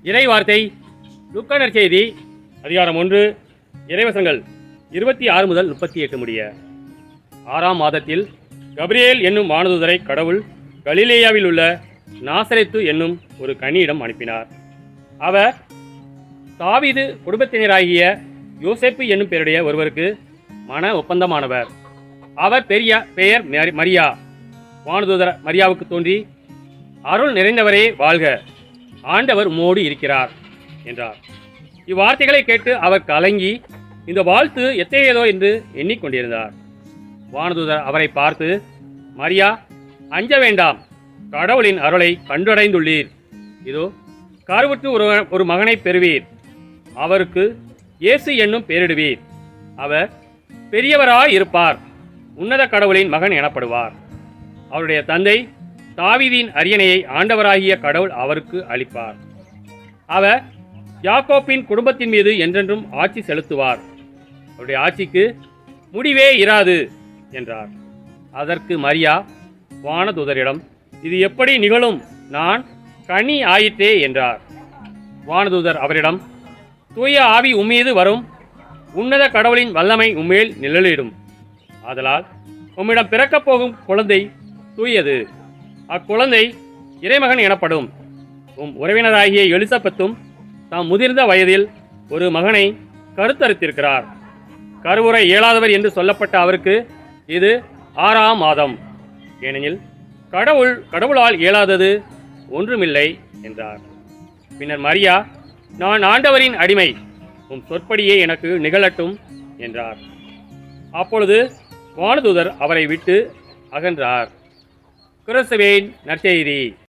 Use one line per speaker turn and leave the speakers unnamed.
இறை வார்த்தை லூக்கா நற்செய்தி அதிகாரம் 1 இறைவசனங்கள் 26 முதல் 38 முடிய. 6ஆம் மாதத்தில் கபிரியேல் என்னும் வானதூதரை கடவுள் கலிலேயாவில் உள்ள நாசரேத்து என்னும் ஒரு கன்னியிடம் அனுப்பினார். அவர் தாவீது குடும்பத்தினராகிய யோசேப்பு என்னும் பெயருடைய ஒருவருக்கு மன ஒப்பந்தமானவர். அவர் பெயர் மரியா. வானதூதர் மரியாவுக்கு தோன்றி, அருள் நிறைந்தவரே வாழ்க, ஆண்டவர் உம்மோடு இருக்கிறார் என்றார். இவ்வார்த்தைகளை கேட்டு அவர் கலங்கி இந்த வாழ்த்து எத்தகையதோ என்று எண்ணிக்கொண்டிருந்தார். வானதூதர் அவரை பார்த்து, மரியா, அஞ்ச வேண்டாம், கடவுளின் அருளை கண்டடைந்துள்ளீர். இதோ கருவுற்று ஒரு மகனை பெறுவீர். அவருக்கு இயேசு என்னும் பெயரிடுவீர். அவர் பெரியவராய் இருப்பார். உன்னத கடவுளின் மகன் எனப்படுவார். அவருடைய தந்தை தாவீதின் அரியணையை ஆண்டவராகிய கடவுள் அவருக்கு அளிப்பார். அவர் யாக்கோப்பின் குடும்பத்தின் மீது என்றென்றும் ஆட்சி செலுத்துவார். அவருடைய ஆட்சிக்கு முடிவே இராது என்றார். அதற்கு மரியா வானதூதரிடம், இது எப்படி நிகழும்? நான் கனி ஆயிற்றே என்றார். வானதூதர் அவரிடம், தூய ஆவி உம்மீது வரும். உன்னத கடவுளின் வல்லமை உம்மேல் நிழலிடும். ஆதலால் உம்மிடம் பிறக்கப் போகும் குழந்தை தூயது. அக்குழந்தை இறைமகன் எனப்படும். உறவினராகிய எலிசபெத்தும் தாம் முதிர்ந்த வயதில் ஒரு மகனை கருத்தரித்திருக்கிறார். கருவுரை இயலாதவர் என்று சொல்லப்பட்ட அவருக்கு இது 6ஆம் மாதம். ஏனெனில் கடவுளால் இயலாதது ஒன்றுமில்லை என்றார். பின்னர் மரியா, நான் ஆண்டவரின் அடிமை, உம் சொற்படியே எனக்கு நிகழட்டும் என்றார். அப்பொழுது வானதூதர் அவரை விட்டு அகன்றார். கிறிஸ்துவின் நற்செய்தி.